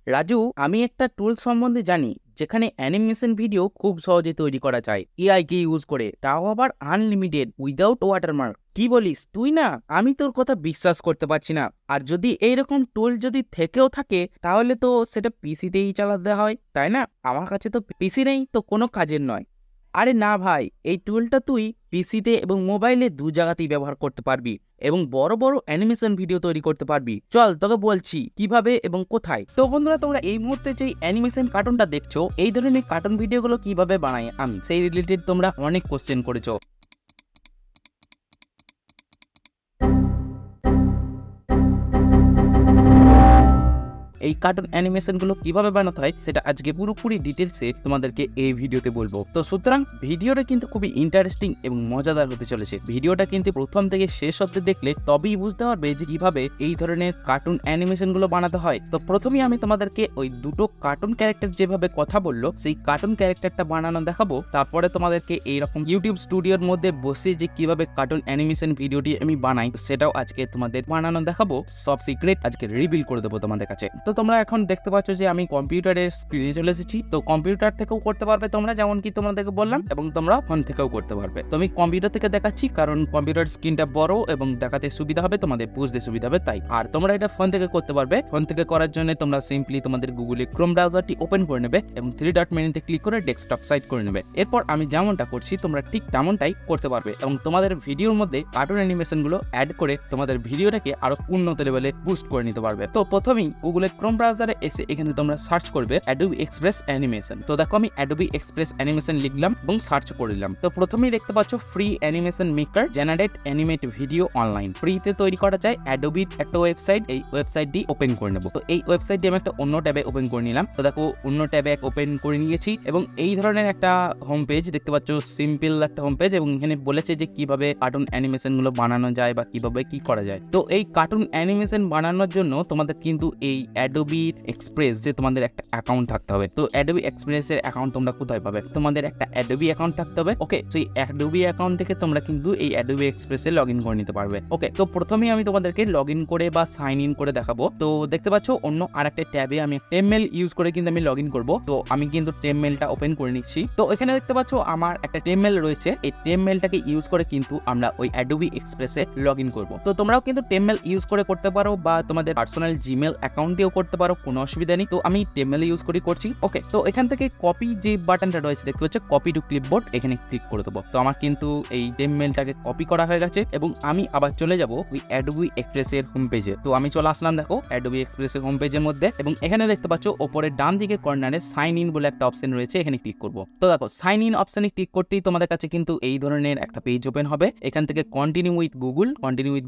রাজু, আমি একটা টুল সম্বন্ধে জানি যেখানে অ্যানিমেশন ভিডিও খুব সহজে তৈরি করা যায় এআই কে ইউজ করে, তাও আবার আনলিমিটেড উইদাউট ওয়াটারমার্ক। কি বলিস তুই? না, আমি তোর কথা বিশ্বাস করতে পারছি না। আর যদি এইরকম টুল যদি থেকেও থাকে তাহলে তো সেটা পিসিতেই চালাতে হয়, তাই না? আমার কাছে তো পিসি নেই, তো কোনো কাজের নয়। আরে না ভাই, এই টুলটা তুই পিসিতে এবং মোবাইলে দু জায়গাতেই ব্যবহার করতে পারবি এবং বড় বড় অ্যানিমেশন ভিডিও তৈরি করতে পারবি। চল তোকে বলছি কিভাবে এবং কোথায়। তো বন্ধুরা, তোমরা এই মুহূর্তে যে অ্যানিমেশন কার্টুনটা দেখছো, এই ধরনের কার্টুন ভিডিওগুলো কিভাবে বানাই আমি, সেই রিলেটেড তোমরা অনেক কোশ্চেন করেছো। এই কার্টুন অ্যানিমেশনগুলো কিভাবে বানাতে হয় সেটা আজকে পুরোপুরি ডিটেলসে তোমাদেরকে এই ভিডিওতে বলবো। তো সুতরাং ভিডিওটা কিন্তু খুবই ইন্টারেস্টিং এবং মজাদার হতে চলেছে। ভিডিওটা কিন্তু প্রথম থেকে শেষ অবধি দেখলে তবেই বুঝতে পারবে যে কিভাবে এই ধরনের কার্টুন অ্যানিমেশনগুলো বানাতে হয়। তো প্রথমেই আমি তোমাদেরকে ওই দুটো কার্টুন ক্যারেক্টার যেভাবে কথা বললো সেই কার্টুন ক্যারেক্টারটা বানানো দেখাবো। তারপরে তোমাদেরকে এইরকম ইউটিউব স্টুডিওর মধ্যে বসে যে কিভাবে কার্টুন অ্যানিমেশন ভিডিওটি আমি বানাই সেটাও আজকে তোমাদের বানানো দেখাবো। সব সিক্রেট আজকে রিভিল করে দেবো তোমাদের কাছে। তো তোমরা এখন দেখতে পাচ্ছ যে আমি কম্পিউটারের স্ক্রিনে চলে এসেছি। তো কম্পিউটার থেকেও করতে পারবে তোমরা, যেমন কি তোমাদেরকে বললাম, এবং তোমরা ফোন থেকেও করতে পারবে। তো আমি কম্পিউটার থেকে দেখাচ্ছি কারণ কম্পিউটার স্ক্রিনটা বড় এবং দেখাতে সুবিধা হবে, তোমাদের বুঝতে সুবিধা হবে তাই। আর তোমরা এটা ফোন থেকে করতে পারবে। ফোন থেকে করার জন্য তোমরা সিম্পলি তোমাদের গুগলে ক্রোম ব্রাউজারটি ওপেন করে নেবে এবং 3 ডট মেনুতে ক্লিক করে ডেস্কটপ সাইট করে নেবে। এরপর আমি যেমনটা করছি তোমরা ঠিক তেমনটাই করতে পারবে এবং তোমাদের ভিডিওর মধ্যে কার্টুন অ্যানিমেশনগুলো অ্যাড করে তোমাদের ভিডিওটাকে আরো উন্নত লেভেলে বুস্ট করে নিতে পারবে। তো প্রথমেই গুগলে ক্রোম ব্রাউজারে এসে এখানে তোমরা সার্চ করবে Adobe Express Animation। তো দেখো আমি Adobe Express Animation লিখলাম এবং সার্চ করে দিলাম। তো প্রথমেই দেখতে পাচ্ছ free animation maker generate animate video online. ফ্রিতে তৈরি করা যায় অ্যাডোবির একটা ওয়েবসাইট। এই ওয়েবসাইটটি ওপেন করে নেব। তো এই ওয়েবসাইটটি আমি একটা অন্য ট্যাবে ওপেন করে নিলাম। তো দেখো অন্য ট্যাবে ওপেন করে নিয়েছি এবং এই ধরনের একটা হোম পেজ দেখতে পাচ্ছ, সিম্পল একটা হোম পেজ, এবং এখানে বলেছে যে কিভাবে কার্টুন অ্যানিমেশন গুলো বানানো যায় বা কিভাবে কি করা যায়। তো এই কার্টুন অ্যানিমেশন বানানোর জন্য তোমাদের কিন্তু এই Adobe Express যে তোমাদের একটা অ্যাকাউন্ট থাকতে হবে। তো Adobe Express এর অ্যাকাউন্ট তোমরা কোথায় পাবে? তোমাদের একটা Adobe অ্যাকাউন্ট থাকতে হবে। ওকে, তো এই Adobe অ্যাকাউন্ট থেকে তোমরা কিন্তু এই Adobe Express এ লগইন করে নিতে পারবে। ওকে, তো প্রথমেই আমি তোমাদেরকে লগইন করে বা সাইন ইন করে দেখাবো। তো দেখতে পাচ্ছ অন্য আরেকটা ট্যাবে আমি টেমমেল ইউজ করে কিন্তু আমি লগইন করব। তো আমি কিন্তু টেমমেলটা ওপেন করে নিচ্ছি। তো এখানে দেখতে পাচ্ছ আমার একটা টেমমেল রয়েছে। এই টেমমেলটাকে ইউজ করে কিন্তু আমরা ওই Adobe Express এ লগইন করব। তো তোমরাও কিন্তু টেমমেল ইউজ করে করতে পারো বা তোমাদের পার্সোনাল জিমেল অ্যাকাউন্ট দিয়েও করতে পারো, কোনো অসুবিধা নেই। তো আমি টেমমেল ইউজ করছি। ওকে, তো এখান থেকে কপি যে বাটনটা রয়েছে দেখতে পাচ্ছ, কপি টু ক্লিপবোর্ড, এখানে ক্লিক করে দেবো। তো আমার কিন্তু এই টেমমেলটাকে কপি করা হয়ে গেছে এবং আমি আবার চলে যাব ওই Adobe Express এর হোম পেজে। তো আমি চলে আসলাম দেখো Adobe Express এর হোম পেজের মধ্যে এবং এখানে দেখতে পাচ্ছ ওপরে ডান দিকে কর্নারে সাইন ইন বলে একটা অপশন রয়েছে, এখানে ক্লিক করব। তো দেখো সাইন ইন অপশনে ক্লিক করতেই তোমাদের কাছে কিন্তু এই ধরনের একটা পেজ ওপেন হবে। এখান থেকে কন্টিনিউ উইথ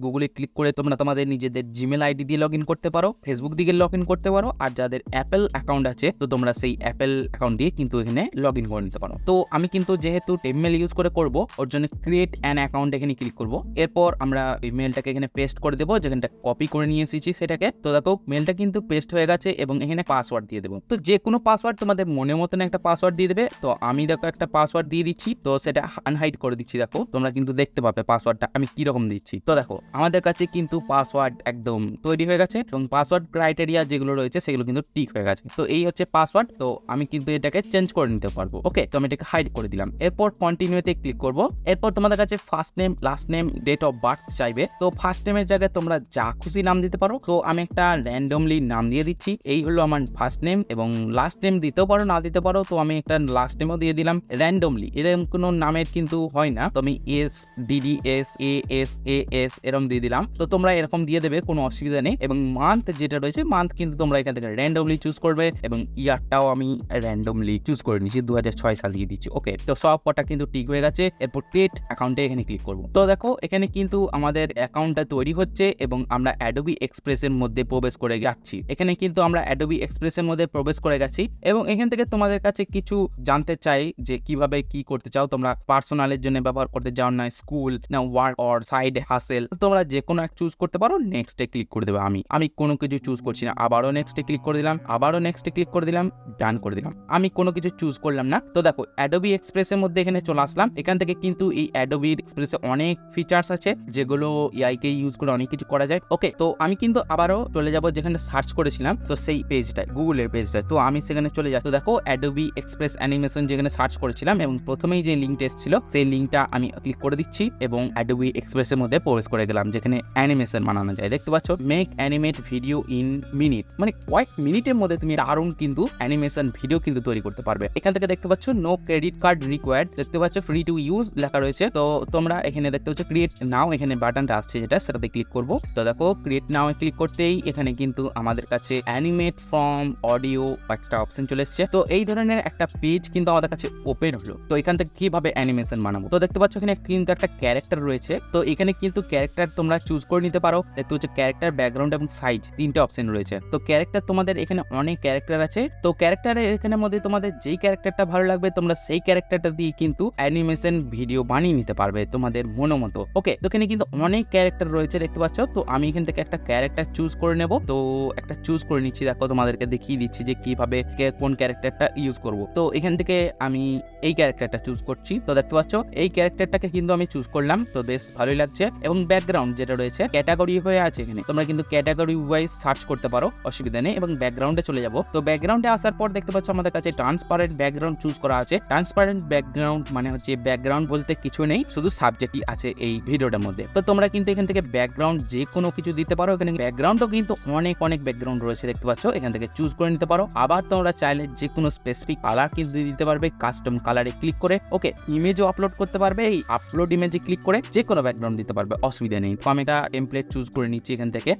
গুগলে ক্লিক করে তোমরা তোমাদের নিজেদের জিমেল আইডি দিয়ে লগইন করতে পারো, ফেসবুক দিকে লগইন করতে পারো, আর যাদের অ্যাপেল অ্যাকাউন্ট আছে তো তোমরা সেই অ্যাপেল অ্যাকাউন্ট দিয়ে কিন্তু এখানে লগইন করে নিতে পারো। তো আমি কিন্তু যেহেতু টেমমেল ইউজ করে করব, ওর জন্য ক্রিয়েট অ্যান অ্যাকাউন্ট এখানে ক্লিক করব। এরপর আমরা এই মেলটাকে এখানে পেস্ট করে দেবো, যেখানটা কপি করে নিয়ে এসেছি সেটাকে। তো দেখো মেলটা কিন্তু পেস্ট হয়ে গেছে এবং এখানে পাসওয়ার্ড দিয়ে দেবো। তো যে কোনো পাসওয়ার্ড তোমাদের মনের মতন একটা পাসওয়ার্ড দিয়ে দেবে। তো আমি দেখো একটা পাসওয়ার্ড দিয়ে দিচ্ছি, তো সেটা আনহাইড করে দিচ্ছি। দেখো তোমরা কিন্তু দেখতে পাবে পাসওয়ার্ডটা আমি কিরকম দিচ্ছি। তো দেখো আমাদের কাছে কিন্তু পাসওয়ার্ড একদম তৈরি হয়ে গেছে এবং পাসওয়ার্ড ক্রাইটেরিয়া যেগুলো রয়েছে সেগুলো কিন্তু ঠিক হয়ে গেছে। তো এই হচ্ছে পাসওয়ার্ড। তো আমি কিন্তু এটাকে চেঞ্জ করে নিতে পারবো। ওকে, তো আমি এটাকে হাইড করে দিলাম। এরপর কন্টিনিউতে ক্লিক করব। এরপর তোমাদের কাছে first name, last name, date of birth চাইবে। তো ফার্স্ট নেমের জায়গায় তোমরা যা খুশি নাম দিতে পারো। তো আমি একটা র্যান্ডমলি নাম দিয়ে দিচ্ছি। এই হলো আমার ফার্স্ট নেম, এবং লাস্ট নেম দিতেও পারো না দিতে পারো। তো আমি একটা লাস্ট নেমও দিয়ে দিলাম র্যান্ডমলি। এরকম কোনো নামের কিন্তু হয় না, তো আমি SDDS AS এরকম দিয়ে দিলাম। তো তোমরা এরকম দিয়ে দেবে, কোনো অসুবিধা নেই। এবং মান্থ যেটা রয়েছে, মান্থ কিন্তু তোমরা এখান থেকে র্যান্ডমলি চুজ করবে এবং ইয়ারটাও আমি র্যান্ডমলি চুজ করে নিচ্ছি, 2006 সাল দিয়ে দিচ্ছি। ওকে, তো সব কটা কিন্তু ঠিক হয়ে গেছে। এরপর ক্রিয়েট অ্যাকাউন্টে এখানে ক্লিক করব। তো দেখো এখানে কিন্তু আমাদের অ্যাকাউন্টটা তৈরি হচ্ছে এবং আমরা Adobe Express এর মধ্যে প্রবেশ করে যাচ্ছি। এখানে কিন্তু আমরা Adobe Express এর মধ্যে প্রবেশ করে গেছি এবং এখান থেকে তোমাদের কাছে কিছু জানতে চাই যে কিভাবে কি করতে চাও। তোমরা পার্সোনালের জন্য ব্যবহার করতে চাও, না স্কুল, না ওয়ার্ক অর সাইড হাসেল, তোমরা যে কোনো এক চুজ করতে পারো। নেক্সটে ক্লিক করে দেবে। আমি কোনো কিছু চুজ করছি না, আবারও নেক্সটে ক্লিক করে দিলাম, আবারও নেক্সটে ক্লিক করে দিলাম, ডান করে দিলাম। আমি কোনো কিছু চুজ করলাম না। তো দেখো অ্যাডোবি এক্সপ্রেসের মধ্যে এখানে চলে আসলাম। এখান থেকে কিন্তু এই অ্যাডোবি এক্সপ্রেসে অনেক ফিচার্স আছে যেগুলো এআই কে ইউজ করে অনেক কিছু করা যায়। ওকে, তো আমি কিন্তু আবারও চলে যাব যেখানে সার্চ করেছিলাম, তো সেই পেজটায়, গুগলের পেজটায়। তো আমি সেখানে চলে যাই। তো দেখো অ্যাডোবি এক্সপ্রেস অ্যানিমেশন যেখানে সার্চ করেছিলাম এবং প্রথমেই যে লিঙ্কটা এসেছিল সেই লিঙ্কটা আমি ক্লিক করে দিচ্ছি এবং অ্যাডোবি এক্সপ্রেসের মধ্যে প্রবেশ করে গেলাম যেখানে অ্যানিমেশন বানানো যায়। দেখতে পাচ্ছ make animate video in minute, মানে কয়েক মিনিটের মধ্যে তুমি দারুণ কিন্তু অ্যানিমেশন ভিডিও কিন্তু তৈরি করতে পারবে। এখান থেকে দেখতে পাচ্ছ নো ক্রেডিট কার্ড রিকোয়ার্ড, দেখতে পাচ্ছ ফ্রি টু ইউজ লেখা রয়েছে। তো তোমরা এখানে দেখতে পাচ্ছ ক্রিয়েট নাও, এখানে বাটনটা আসছে যেটা, সেটাতে ক্লিক করব। তো দেখো ক্রিয়েট নাও ক্লিক করতেই এখানে কিন্তু আমাদের কাছে অ্যানিমেট ফ্রম অডিও একটা অপশন চলে এসেছে। তো এই ধরনের একটা পেজ কিন্তু আমাদের কাছে ওপেন হলো। তো এখান থেকে কিভাবে অ্যানিমেশন বানাবো, তো দেখতে পাচ্ছ এখানে কিন্তু একটা ক্যারেক্টার রয়েছে। তো এখানে কিন্তু ক্যারেক্টার তোমরা চুজ করে নিতে পারো। দেখতে পাচ্ছ ক্যারেক্টার, ব্যাকগ্রাউন্ড এবং সাইজ তিনটে অপশন রয়েছে। তো ক্যারেক্টার তোমাদের এখানে অনেক ক্যারেক্টার আছে। তো ক্যারেক্টারের এখানে মধ্যে তোমাদের যেই ক্যারেক্টারটা ভালো লাগবে তোমরা সেই ক্যারেক্টারটা দিয়ে কিন্তু অ্যানিমেশন ভিডিও বানিয়ে নিতে পারবে তোমাদের মনোমতো। ওকে, তো এখানে কিন্তু অনেক ক্যারেক্টার রয়েছে দেখতে পাচ্ছ। তো আমি এখান থেকে একটা ক্যারেক্টার চুজ করে নেব। তো একটা চুজ করে নিচ্ছি, দেখো তোমাদেরকে দেখিয়ে দিচ্ছি যে কিভাবে কোন ক্যারেক্টারটা ইউজ করব। তো এখান থেকে আমি এই ক্যারেক্টারটা চুজ করছি। তো দেখতে পাচ্ছ এই ক্যারেক্টারটাকে কিন্তু আমি চুজ করলাম, তো বেশ ভালোই লাগছে। এবং ব্যাকগ্রাউন্ড যেটা রয়েছে ক্যাটাগরি হয়ে আছে, এখানে তোমরা কিন্তু ক্যাটাগরি ওয়াইজ সার্চ করতে পারো, অসুবিধা নেই। এবং ব্যাকগ্রাউন্ডে চলে যাব। তো ব্যাকগ্রাউন্ডে আসার পর দেখতে পাচ্ছ আমাদের কাছে ট্রান্সপারেন্ট ব্যাকগ্রাউন্ড চুজ করা আছে। ট্রান্সপারেন্ট ব্যাকগ্রাউন্ড মানে হচ্ছে ব্যাকগ্রাউন্ড বলতে কিছু নেই, শুধু সাবজেক্টই আছে এই ভিডিওটার মধ্যে। তো তোমরা কিন্তু এখান থেকে ব্যাকগ্রাউন্ড যে কোনো কিছু দিতে পারো। এখানে ব্যাকগ্রাউন্ডও কিন্তু অনেক ব্যাকগ্রাউন্ড রয়েছে দেখতে পাচ্ছ, এখান থেকে চুজ করে নিতে পারো। আবার তোমরা চাইলে যে কোনো স্পেসিফিক কালার কিন্তু দিতে পারবে কাস্টম কালারে ক্লিক করে। ওকে, ইমেজও আপলোড করতে পারবে, এই আপলোড ইমেজে ক্লিক করে যে কোনো ব্যাকগ্রাউন্ড দিতে পারবে, অসুবিধা নেই। তো আমি একটা টেমপ্লেট চুজ করে নিচ্ছি এখান থেকে,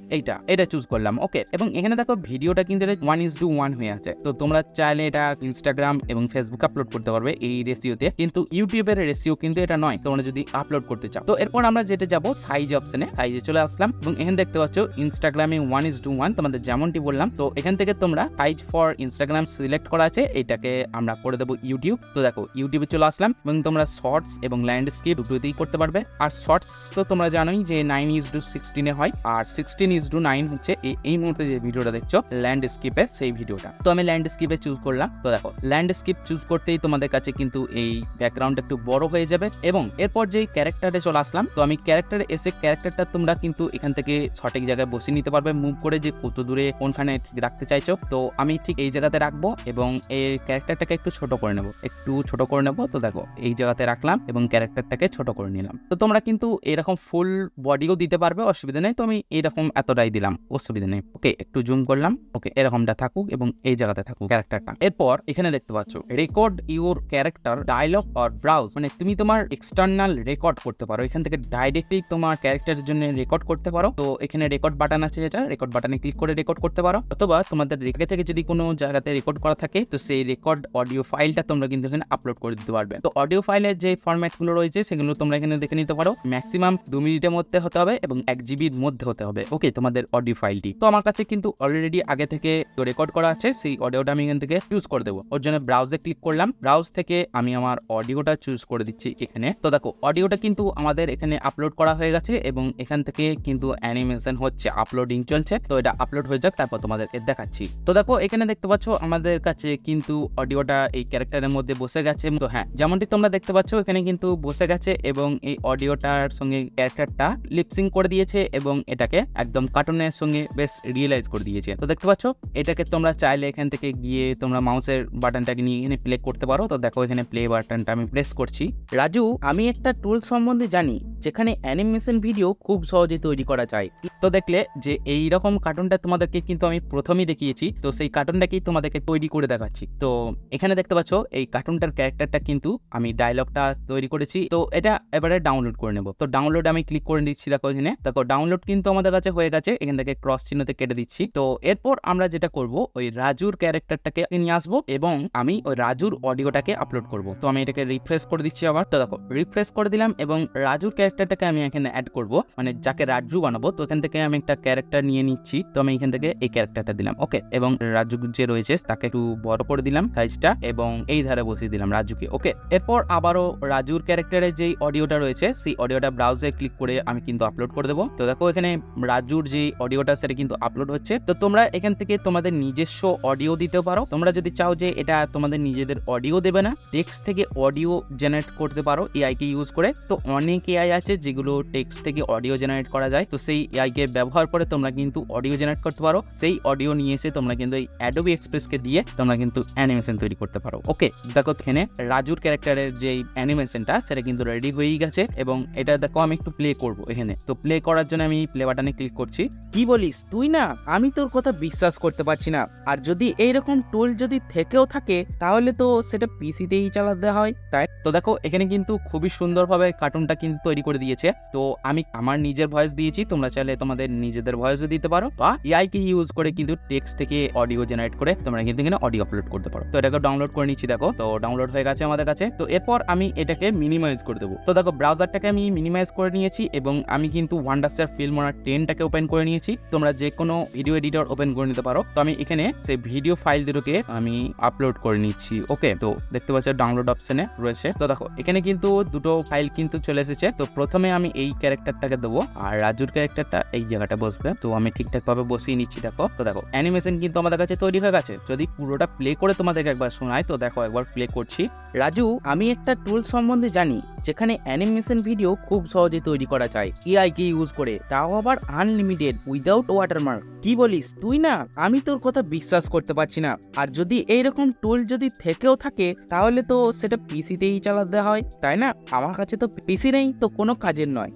এটা চুজ করলাম। ওকে, এবং এখানে দেখো ভিডিওটা কিন্তু 1:1 হয়ে আছে। তো তোমরা চাইলে এটা ইনস্টাগ্রাম এবং ফেসবুক আপলোড করতে পারবে এই রেশিওতে, কিন্তু ইউটিউবের রেশিও কিন্তু এটা নয় তোমরা যদি আপলোড করতে চাও। তো এরপর আমরা যেটা যাবো সাইজ অপশনে, সাইজে চলে আসলাম এবং এখানে দেখতে পাচ্ছ ইনস্টাগ্রামে 1:1 তোমাদের যেমনটি বললাম। তো এখান থেকে তোমরা সাইজ ফর ইনস্টাগ্রাম সিলেক্ট করা আছে, এটাকে আমরা করে দেবো ইউটিউব। তো দেখো ইউটিউবে চলে আসলাম এবং তোমরা শর্টস এবং ল্যান্ডস্কেপ দুটোতেই করতে পারবে। আর শর্টস তো তোমরা জানোই যে 9:16 হয়, আর 16:9 হচ্ছে এই মুহূর্তে যে ভিডিওটা দেখছো ল্যান্ডস্কেপে সেই ভিডিওটা। তো আমি ল্যান্ডস্কেপে চুজ করলাম। তো দেখো ল্যান্ডস্কেপ চুজ করতেই তোমাদের কাছে কিন্তু এই ব্যাকগ্রাউন্ড একটু বড় হয়ে যাবে। এবং এরপর যে ক্যারেক্টারে চলে আসলাম, তো আমি ক্যারেক্টারে এসে ক্যারেক্টারটা তোমরা কিন্তু এখান থেকে সঠিক জায়গায় বসে নিতে পারবে, মুভ করে যে কত দূরে কোনখানে ঠিক রাখতে চাইছো। তো আমি ঠিক এই জায়গাতে রাখবো এবং এই ক্যারেক্টারটাকে একটু ছোট করে নেব, তো দেখো এই জায়গাতে রাখলাম এবং ক্যারেক্টারটাকে ছোট করে নিলাম। তো তোমরা কিন্তু এরকম ফুল বডিও দিতে পারবে, অসুবিধা নেই। তো আমি এরকম এতটাই দিলাম, অসুবিধা নেই। ওকে, একটু জুম করলাম। ওকে, এরকমটা থাকুক এবং এই জায়গাতে থাকুক ক্যারেক্টারটা। এরপর এখানে দেখতে পাচ্ছ record your character dialogue or browse, মানে তুমি তোমার এক্সটার্নাল রেকর্ড করতে পারো, এখান থেকে ডাইরেক্টলি তোমার ক্যারেক্টারের জন্য রেকর্ড করতে পারো। তো এখানে রেকর্ড বাটন আছে, যেটা রেকর্ড বাটনে ক্লিক করে রেকর্ড করতে পারো, অথবা তোমাদের আগে থেকে যদি কোনো জায়গাতে রেকর্ড করা থাকে তো সেই রেকর্ড অডিও ফাইলটা তোমরা কিন্তু এখানে আপলোড করে দিতে পারবে। তো অডিও ফাইলের যে ফরম্যাট গুলো রয়েছে সেগুলো তোমরা এখানে দেখে নিতে পারো। ম্যাক্সিমাম 2 মিনিটের মধ্যে হতে হবে এবং 1 জিবির মধ্যে হতে হবে। ওকে, তোমাদের অডিও ফাইলটি। তো আমার কাছে কিন্তু অলরেডি আগে থেকে রেকর্ড করা আছে, সেই অডিওটা আমি এখান থেকে চুজ করে দেবো। ওর জন্য ব্রাউজে ক্লিক করলাম, ব্রাউজ থেকে আমি আমার অডিওটা চুজ করে দিচ্ছি এখানে। তো দেখো অডিওটা কিন্তু আমাদের এখানে আপলোড করা হয়ে গেছে এবং এখান থেকে কিন্তু অ্যানিমেশন হচ্ছে, আপলোডিং চলছে। তো এটা আপলোড হয়ে যাক, তারপর তোমাদেরকে দেখাচ্ছি। তো দেখো এখানে দেখতে পাচ্ছ আমাদের কাছে কিন্তু অডিওটা এই ক্যারেক্টারের মধ্যে বসে গেছে। তো হ্যাঁ, যেমনটি তোমরা দেখতে পাচ্ছ এখানে কিন্তু বসে গেছে এবং এই অডিওটার সঙ্গে ক্যারেক্টারটা লিপসিং করে দিয়েছে এবং এটাকে একদম কার্টুনের সঙ্গে বেশ রিয়েলাইজ করে দিয়েছে। তো দেখতে পাচ্ছ এটাকে তোমরা চাইলে এখান থেকে গিয়ে তোমরা মাউসের বাটনটাকে নিয়ে এখানে প্লে করতে পারো। তো দেখো এখানে প্লে বাটনটা আমি প্রেস করছি। রাজু, আমি একটা টুল সম্বন্ধে জানি যেখানে অ্যানিমেশন ভিডিও খুব সহজে তৈরি করা যায়। তো দেখলে যে এইরকম কার্টুনটা তোমাদেরকে কিন্তু আমি প্রথমেই দেখিয়েছি, তো সেই কার্টুনটাকেই তোমাদেরকে তৈরি করে দেখাচ্ছি। তো এখানে দেখতে পাচ্ছ এই কার্টুনটার ক্যারেক্টারটা কিন্তু আমি ডায়লগটা তৈরি করেছি। তো এটা এবারে ডাউনলোড করে নেব। তো ডাউনলোড আমি ক্লিক করে দিচ্ছি। দেখো এখানে দেখো ডাউনলোড কিন্তু আমাদের কাছে হয়ে গেছে, এখান থেকে ক্রস চিহ্নতে কেটে দিচ্ছি। তো এরপর আমরা যেটা করব ওই রাজুর ক্যারেক্টারটাকে নিয়ে আসবো এবং আমি ওই রাজুর অডিওটাকে আপলোড করব। তো আমি এটাকে রিফ্রেশ করে দিচ্ছি আবার। তো দেখো রিফ্রেশ করে দিলাম এবং রাজুর ক্যারেক্টারটাকে আমি এখানে অ্যাড করব, মানে যাকে রাজু বানাবো। তো এখান থেকে আমি একটা ক্যারেক্টার নিয়ে নিচ্ছি। তো আমি এখান থেকে এই ক্যারেক্টারটা দিলাম। ওকে, এবং রাজু যে রয়েছে তাকে একটু বড় করে দিলাম সাইজটা এবং এই ধারে বসিয়ে দিলাম রাজুকে। ওকে, এরপর আবারও রাজুর ক্যারেক্টারের যেই অডিওটা রয়েছে সেই অডিওটা ব্রাউজে ক্লিক করে আমি কিন্তু আপলোড করে দেবো। তো দেখো এখানে রাজুর যে অডিওটা সেটা কিন্তু আপলোড হচ্ছে তো তোমরা এখান থেকে তোমাদের নিজস্ব অডিও দিতে পারো। তোমরা যদি চাও যে এটা তোমাদের নিজেদের অডিও দেবে না, টেক্সট থেকে অডিও জেনারেট করতে পারো এআই কে ইউজ করে। তো অনেক এআই আছে যেগুলো টেক্সট থেকে অডিও জেনারেট করা যায়, তো সেই এআই কে ব্যবহার করে তোমরা কিন্তু অডিও জেনারেট করতে পারো। সেই অডিও নিয়ে এসে তোমরা কিন্তু এই অ্যাডোবি এক্সপ্রেস কে দিয়ে তোমরা কিন্তু অ্যানিমেশন তৈরি করতে পারো। ওকে, দেখো এখানে রাজুর ক্যারেক্টারের যে অ্যানিমেশনটা সেটা কিন্তু রেডি হয়েই গেছে এবং এটা দেখো আমি একটু প্লে করব এখানে। তো প্লে করার জন্য আমি প্লে বাটনে ক্লিক করছি। কি বলিস তুই না, আমি তোর কথা বিশ্বাস করতে পারছি না। আর যদি এইরকম টুল যদি থেকেও থাকে তাহলে তো সেটা পিসিতেই চালাতে হয়, তাই তো দেখো এখানে কিন্তু খুবই সুন্দরভাবে কার্টুনটা কিন্তু তৈরি করে দিয়েছে। তো আমি আমার নিজের ভয়েস দিয়েছি, তোমরা চাইলে তোমাদের নিজেদের ভয়েসও দিতে পারো বা এআই কে ইউজ করে কিন্তু টেক্সট থেকে অডিও জেনারেট করে তোমরা কিন্তু এখানে অডিও আপলোড করতে পারো। তো এটাকে ডাউনলোড করে নিচ্ছি, দেখো তো ডাউনলোড হয়ে গেছে আমাদের কাছে। তো এরপর আমি এটাকে মিনিমাইজ করে দেবো। তো দেখো ব্রাউজারটাকে আমি মিনিমাইজ করে নিয়েছি এবং আমি কিন্তু ওয়ান্ডারস্টার ফিল্মোরা 10টাকে ওপেন করে নিয়েছি। তোমরা যে কোনো ভিডিও এডিটর ওপেন করে নিতে পারো। তো আমি এখানে সেই ভিডিও ফাইল দুটোকে আমি আপলোড করে নিচ্ছি। ওকে, তো দেখতে পাচ্ছ ডাউনলোড অপশনে রয়েছে। তো দেখো এখানে কিন্তু দুটো ফাইল কিন্তু চলে এসেছে। তো প্রথমে আমি এই ক্যারেক্টারটাকে দেবো আর রাজুর ক্যারেক্টারটা এই জায়গাটা বসবে। তো আমি ঠিকঠাক ভাবে বসিয়ে নিচ্ছি। দেখো তো দেখো অ্যানিমেশন কিন্তু আমাদের কাছে তৈরি হয়ে গেছে। যদি পুরোটা প্লে করে তোমাদেরকে একবার শোনাই, তো দেখো একবার প্লে করছি। রাজু, আমি একটা টুল সম্বন্ধে জানি যেখানে অ্যানিমেশন ভিডিও খুব সহজে তৈরি করা যায় এআই কে ইউজ করে, তাও আবার আনলিমিটেড উইদাউট ওয়াটারমার্ক। কি বলিস তুই না, আমি তোর কথা বিশ্বাস করতে পারছি না। আর যদি এইরকম টুল যদি থেকেও থাকে তাহলে তো সেটা পিসিতেই চালাতে হয়, তাই না? আমার কাছে তো পিসি নেই, তো কোনো কাজের নয়।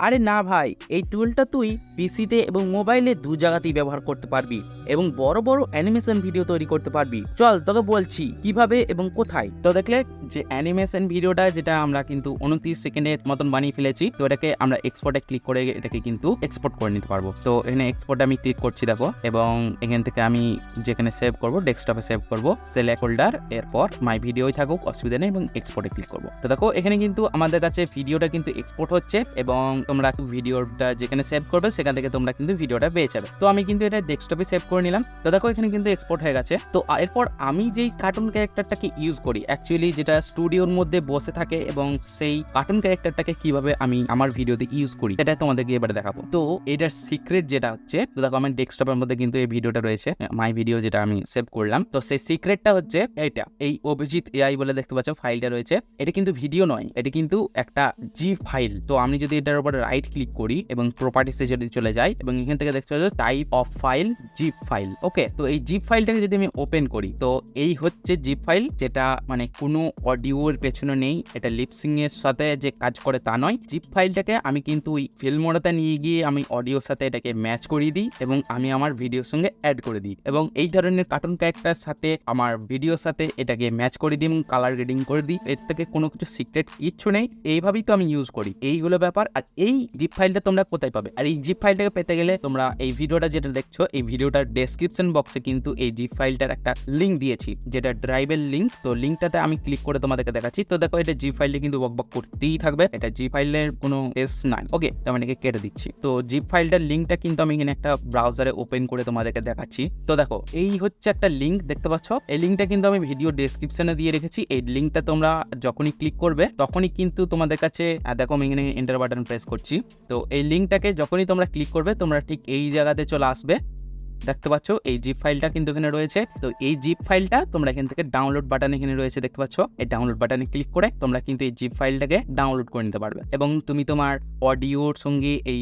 আরে না ভাই, এই টুলটা তুই পিসিতে এবং মোবাইলে দু জায়গাতেই ব্যবহার করতে পারবি এবং বড় বড় অ্যানিমেশন ভিডিও তৈরি করতে পারবি। চল তোকে বলছি কিভাবে এবং কোথায়। তো দেখলে যে অ্যানিমেশন ভিডিওটা যেটা আমরা কিন্তু 29 সেকেন্ডের মতন বানিয়ে ফেলেছি। তো এটাকে আমরা এক্সপোর্টে ক্লিক করে এটাকে কিন্তু এক্সপোর্ট করে নিতে পারবো। তো এখানে এক্সপোর্টে আমি ক্লিক করছি দেখো, এবং এখান থেকে আমি যেখানে সেভ করব ডেস্কটপে সেভ করব, সিলেক্ট হোল্ডার, এরপর মাই ভিডিওই থাকুক অসুবিধা নেই এবং এক্সপোর্টে ক্লিক করব। তো দেখো এখানে কিন্তু আমাদের কাছে ভিডিওটা কিন্তু এক্সপোর্ট হচ্ছে এবং তোমরা ভিডিওটা যেখানে সেভ করবে সেখান থেকে তোমরা কিন্তু ভিডিওটা পেয়ে যাবে। তো আমি কিন্তু এটা ডেস্কটপে সেভ করে নিলাম। তো দেখো এখানে কিন্তু এক্সপোর্ট হয়ে গেছে। তো এরপর আমি যেই কার্টুন ক্যারেক্টারটাকে ইউজ করি অ্যাকচুয়ালি, যেটা স্টুডিওর মধ্যে বসে থাকে, এবং সেই কার্টুন ক্যারেক্টারটাকে কিভাবে আমি আমার ভিডিওতে ইউজ করি সেটা তোমাদেরকে এবারে দেখাবো। তো এটার সিক্রেট যেটা হচ্ছে, তো দেখো আমার ডেস্কটপের মধ্যে কিন্তু এই ভিডিওটা রয়েছে, মাই ভিডিও যেটা আমি সেভ করলাম। তো সেই সিক্রেটটা হচ্ছে এইটা, এই অভিজিৎ এআই বলে দেখতে পাচ্ছ ফাইলটা রয়েছে। এটা কিন্তু ভিডিও নয়, এটা কিন্তু একটা জিপ ফাইল। তো আমি যদি এটার উপরে রাইট ক্লিক করি এবং প্রপার্টিসে যদি চলে যাই এবং এখান থেকে দেখতে পাচ্ছ type of file zip file. Okay, তো এই জিপ ফাইলটাকে যদি আমি ওপেন করি, তো এই হচ্ছে জিপ ফাইল, যেটা মানে কোনো অডিওর পেছনে নেই, এটা লিপসিং এর সাথে যে কাজ করে তা নয়। জিপ ফাইলটাকে আমি কিন্তু ওই ফিল্মোরাতে নিয়ে গিয়ে আমি অডিওর সাথে এটাকে ম্যাচ করিয়ে দিই এবং আমি আমার ভিডিওর সঙ্গে অ্যাড করে দিই, এবং এই ধরনের কার্টুন ক্যারেক্টার সাথে আমার ভিডিওর সাথে এটাকে ম্যাচ করে দিই এবং কালার গ্রেডিং করে দিই। এর থেকে কোনো কিছু সিক্রেট কিচ্ছু নেই, এইভাবেই তো আমি ইউজ করি। এইগুলো ব্যাপার। আর এই জিপ ফাইলটা তোমরা কোথায় পাবে? আর এই জিপ ফাইলটাকে পেতে গেলে তোমরা এই ভিডিওটা যেটা দেখছো, এই ভিডিওটার ডেসক্রিপশন বক্সে কিন্তু এই জিপ ফাইলটার একটা লিঙ্ক দিয়েছি, যেটা ড্রাইভের লিঙ্ক। তো লিঙ্কটাতে আমি ক্লিক করে তোমাদেরকে দেখাচ্ছি। তো দেখো এটা জিপ ফাইলটা কিন্তু বকবক করতেই থাকবে, এটা জিপ ফাইলের কোনো টেস্ট নাই। ওকে, তো আমি এটাকে কেটে দিচ্ছি। তো জিপ ফাইলটার লিঙ্কটা কিন্তু আমি এখানে একটা ব্রাউজারে ওপেন করে তোমাদেরকে দেখাচ্ছি। তো দেখো এই হচ্ছে একটা লিঙ্ক দেখতে পাচ্ছ, এই লিঙ্কটা কিন্তু আমি ভিডিও ডেসক্রিপশনে দিয়ে রেখেছি। এই লিঙ্কটা তোমরা যখনই ক্লিক করবে তখনই কিন্তু তোমাদের কাছে, দেখো আমি এখানে এন্টার বাটন প্রেস করছি। তো এই লিঙ্কটাকে যখনই তোমরা ক্লিক করবে তোমরা ঠিক এই জায়গাতে চলে আসবে। দেখতে পাচ্ছ এই জিপ ফাইলটা কিন্তু এখানে রয়েছে। তো এই জিপ ফাইলটা তোমরা এখান থেকে ডাউনলোড বাটন এখানে রয়েছে দেখতে পাচ্ছ, এই ডাউনলোড বাটনে ক্লিক করে তোমরা কিন্তু এই জিপ ফাইলটাকে ডাউনলোড করে নিতে পারবে এবং তুমি তোমার অডিওর সঙ্গে এই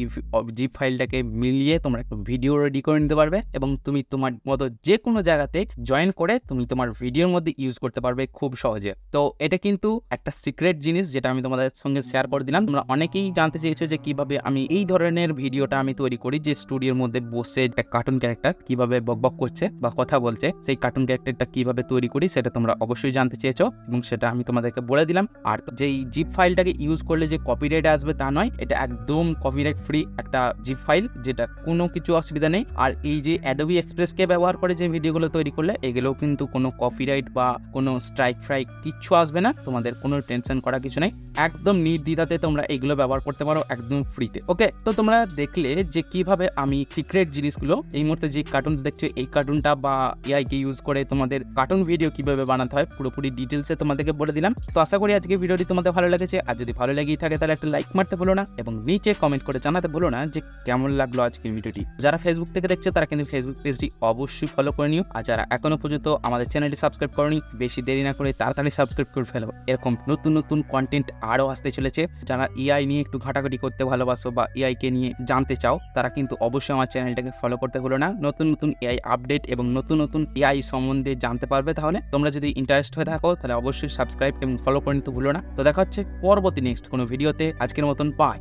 জিপ ফাইলটাকে মিলিয়ে তোমরা একটা ভিডিও রেডি করে নিতে পারবে এবং তুমি তোমার মতো যে কোনো জায়গাতে জয়েন করে তুমি তোমার ভিডিওর মধ্যে ইউজ করতে পারবে খুব সহজে। তো এটা কিন্তু একটা সিক্রেট জিনিস যেটা আমি তোমাদের সঙ্গে শেয়ার করে দিলাম। তোমরা অনেকেই জানতে চেয়েছো যে কিভাবে আমি এই ধরনের ভিডিওটা আমি তৈরি করি, যে স্টুডিওর মধ্যে বসে একটা কার্টুন ক্যারেক্টার কিভাবে বকবক করছে বা কথা বলছে, সেই কার্টুন ক্যারেক্টারটা কিভাবে তৈরি করি সেটা তোমরা অবশ্যই জানতে চেয়েছো এবং সেটা আমি তোমাদেরকে বলে দিলাম। আর যেই জিপ ফাইলটাকে ইউজ করলে যে কপিরাইট আসবে তা নয়, এটা একদম কপিরাইট ফ্রি একটা জিপ ফাইল, যেটা কোনো কিছু অসুবিধা নেই। আর এই যে অ্যাডোবি এক্সপ্রেসকে ব্যবহার করে যে ভিডিওগুলো তৈরি করলে এগুলোও কিন্তু কোনো কপিরাইট বা কোনো স্ট্রাইক ফ্রাইক কিচ্ছু আসবে না, তোমাদের কোনো টেনশন করা কিছু নেই, একদম নির্দ্বিধাতে তোমরা এগুলো ব্যবহার করতে পারো একদম ফ্রিতে। ওকে, তো তোমরা দেখলে যে কিভাবে আমি সিক্রেট জিনিসগুলো এই মুহূর্তে যে যে কার্টুনটা দেখছো এই কার্টুনটা বা এআই কে ইউজ করে তোমাদের কার্টুন ভিডিও কিভাবে বানাতে হয় পুরোপুরি ডিটেলসে তোমাদেরকে বলে দিলাম। তো আশা করি আজকে ভিডিওটি তোমাদের ভালো লেগেছে, আর যদি ভালো লেগেই থাকে তাহলে একটা লাইক মারতে ভুলো না এবং নিচে কমেন্ট করে জানাতে ভুলো না যে কেমন লাগলো আজকের ভিডিওটি। যারা ফেসবুক থেকে দেখছো তারা কিন্তু ফেসবুক পেজটি অবশ্যই ফলো করে নিও, আর যারা এখনো পর্যন্ত আমাদের চ্যানেলটি সাবস্ক্রাইব করনি বেশি দেরি না করে তাড়াতাড়ি সাবস্ক্রাইব করে ফেলো। এরকম নতুন নতুন কন্টেন্ট আরও আসতে চলেছে। যারা এআই নিয়ে একটু ঘাটাঘাটি করতে ভালোবাসো বা এআই কে নিয়ে জানতে চাও তারা কিন্তু অবশ্যই আমার চ্যানেলটাকে ফলো করতে ভুলো না। নতুন নতুন এআই আপডেট এবং নতুন নতুন এআই সম্বন্ধে জানতে পারবে। তাহলে তোমরা যদি ইন্টারেস্ট হয়ে থাকো তাহলে অবশ্যই সাবস্ক্রাইব এবং ফলো করে নিতে ভুলো না। তো দেখা হচ্ছে পরবর্তী নেক্সট কোনো ভিডিওতে। আজকের মতন বাই।